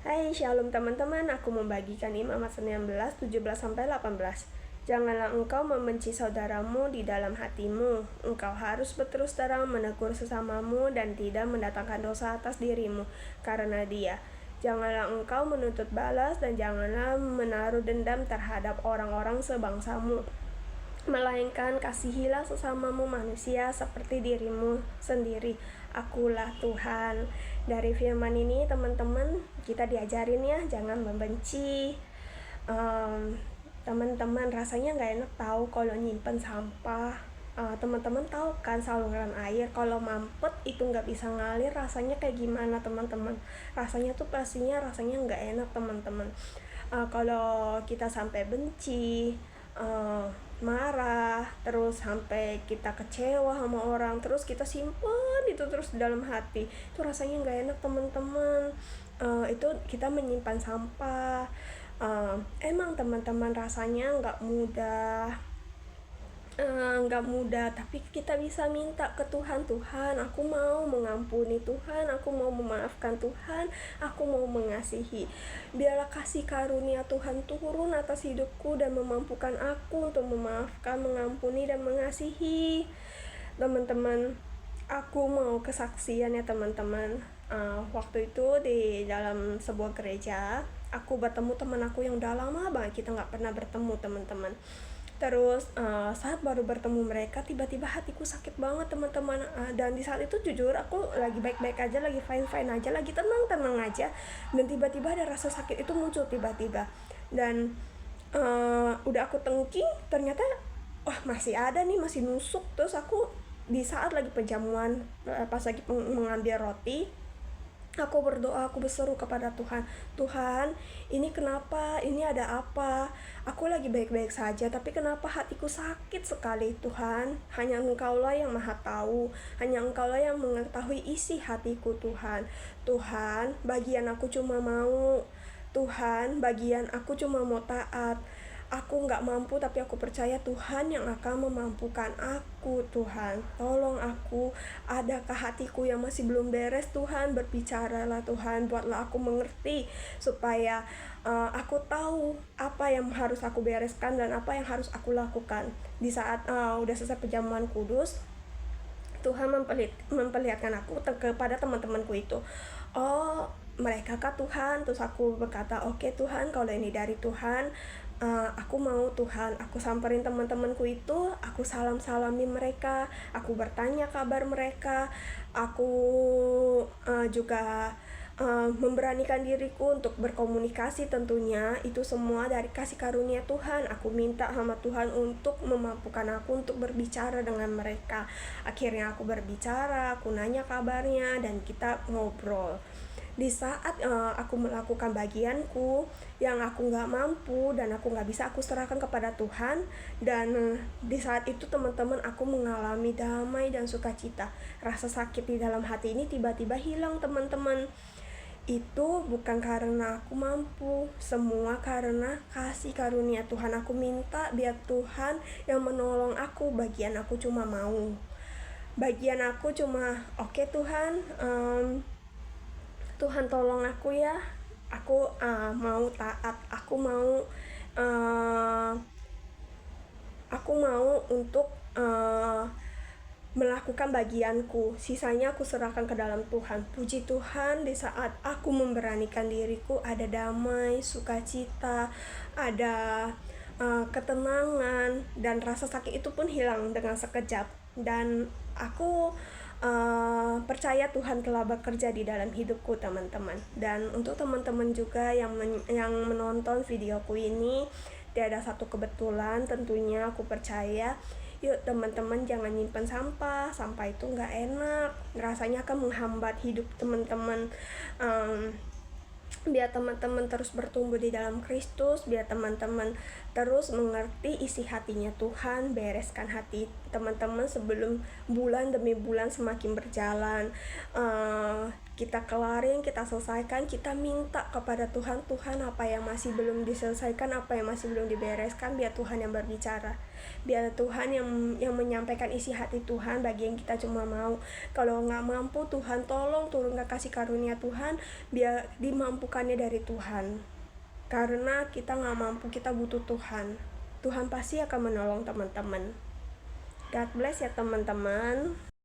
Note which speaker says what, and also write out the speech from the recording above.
Speaker 1: Hai, shalom teman-teman, aku membagikan Imamat 19, 17-18. Janganlah engkau membenci saudaramu di dalam hatimu. Engkau harus berterus terang menegur sesamamu dan tidak mendatangkan dosa atas dirimu karena dia. Janganlah engkau menuntut balas dan janganlah menaruh dendam terhadap orang-orang sebangsamu. Melainkan kasihilah sesamamu manusia seperti dirimu sendiri. Akulah Tuhan. Dari firman ini teman-teman kita diajarin ya, jangan membenci. Teman-teman rasanya nggak enak tahu kalau nyimpen sampah. Teman-teman tahu kan saluran air kalau mampet itu nggak bisa ngalir, rasanya kayak gimana teman-teman? Rasanya tuh pastinya rasanya nggak enak teman-teman. Kalau kita sampai benci, marah, terus sampai kita kecewa sama orang, terus kita simpan itu terus di dalam hati, itu rasanya nggak enak teman-teman. Itu kita menyimpan sampah. Emang teman-teman rasanya nggak mudah, tapi kita bisa minta ke Tuhan. Tuhan, aku mau mengampuni, Tuhan, aku mau memaafkan, Tuhan, aku mau mengasihi. Biarlah kasih karunia Tuhan turun atas hidupku dan memampukan aku untuk memaafkan, mengampuni, dan mengasihi. Teman-teman, aku mau kesaksian ya teman-teman. Waktu itu di dalam sebuah gereja, aku bertemu teman aku yang udah lama banget kita nggak pernah bertemu teman-teman. Terus saat baru bertemu mereka, tiba-tiba hatiku sakit banget teman-teman. Dan di saat itu jujur aku lagi baik-baik aja, lagi fine-fine aja, lagi tenang-tenang aja. Dan tiba-tiba ada rasa sakit itu muncul tiba-tiba. Dan udah aku tengking, ternyata masih ada nih, masih nusuk. Terus aku di saat lagi penjamuan, pas lagi mengambil roti, aku berdoa, aku berseru kepada Tuhan. Tuhan, ini kenapa? Ini ada apa? Aku lagi baik-baik saja, tapi kenapa hatiku sakit sekali Tuhan? Hanya Engkaulah yang maha tahu. Hanya Engkaulah yang mengetahui isi hatiku Tuhan. Tuhan, bagian aku cuma mau. Tuhan, bagian aku cuma mau taat. Aku nggak mampu, tapi aku percaya Tuhan yang akan memampukan aku. Tuhan, tolong aku. Adakah hatiku yang masih belum beres Tuhan? Berbicaralah Tuhan, buatlah aku mengerti supaya aku tahu apa yang harus aku bereskan dan apa yang harus aku lakukan. Di saat udah selesai perjamuan kudus, Tuhan memperlihatkan aku kepada teman-temanku itu. Oh, mereka kah Tuhan? Terus aku berkata, oke Tuhan, kalau ini dari Tuhan, aku mau Tuhan. Aku samperin teman-temanku itu, aku salami mereka, aku bertanya kabar mereka, aku juga memberanikan diriku untuk berkomunikasi. Tentunya itu semua dari kasih karunia Tuhan. Aku minta sama Tuhan untuk memampukan aku untuk berbicara dengan mereka. Akhirnya aku berbicara, aku nanya kabarnya, dan kita ngobrol. Di saat aku melakukan bagianku yang aku nggak mampu dan aku nggak bisa, aku serahkan kepada Tuhan. Dan di saat itu teman-teman, aku mengalami damai dan sukacita. Rasa sakit di dalam hati ini tiba-tiba hilang teman-teman. Itu bukan karena aku mampu, semua karena kasih karunia Tuhan. Aku minta biar Tuhan yang menolong aku. Bagian aku cuma mau. Bagian aku cuma oke Tuhan, Tuhan tolong aku ya. Aku mau taat. Aku mau untuk melakukan bagianku. Sisanya aku serahkan ke dalam Tuhan. Puji Tuhan, di saat aku memberanikan diriku, ada damai, sukacita, ada ketenangan, dan rasa sakit itu pun hilang dengan sekejap. Dan aku percaya Tuhan telah bekerja di dalam hidupku teman-teman. Dan untuk teman-teman juga yang menonton videoku ini, tiada satu kebetulan tentunya. Aku percaya, yuk teman-teman jangan nyimpen sampah. Sampah itu nggak enak, rasanya akan menghambat hidup teman-teman. Biar teman-teman terus bertumbuh di dalam Kristus, biar teman-teman terus mengerti isi hatinya Tuhan. Bereskan hati teman-teman sebelum bulan demi bulan semakin berjalan. kita kelarin, kita selesaikan, kita minta kepada Tuhan, Tuhan apa yang masih belum diselesaikan, apa yang masih belum dibereskan, biar Tuhan yang berbicara, biar Tuhan yang menyampaikan isi hati Tuhan bagi yang kita cuma mau. Kalau nggak mampu, Tuhan tolong turunkan kasih karunia Tuhan, biar dimampukannya dari Tuhan, karena kita nggak mampu, kita butuh Tuhan. Tuhan pasti akan menolong teman-teman. God bless ya teman-teman.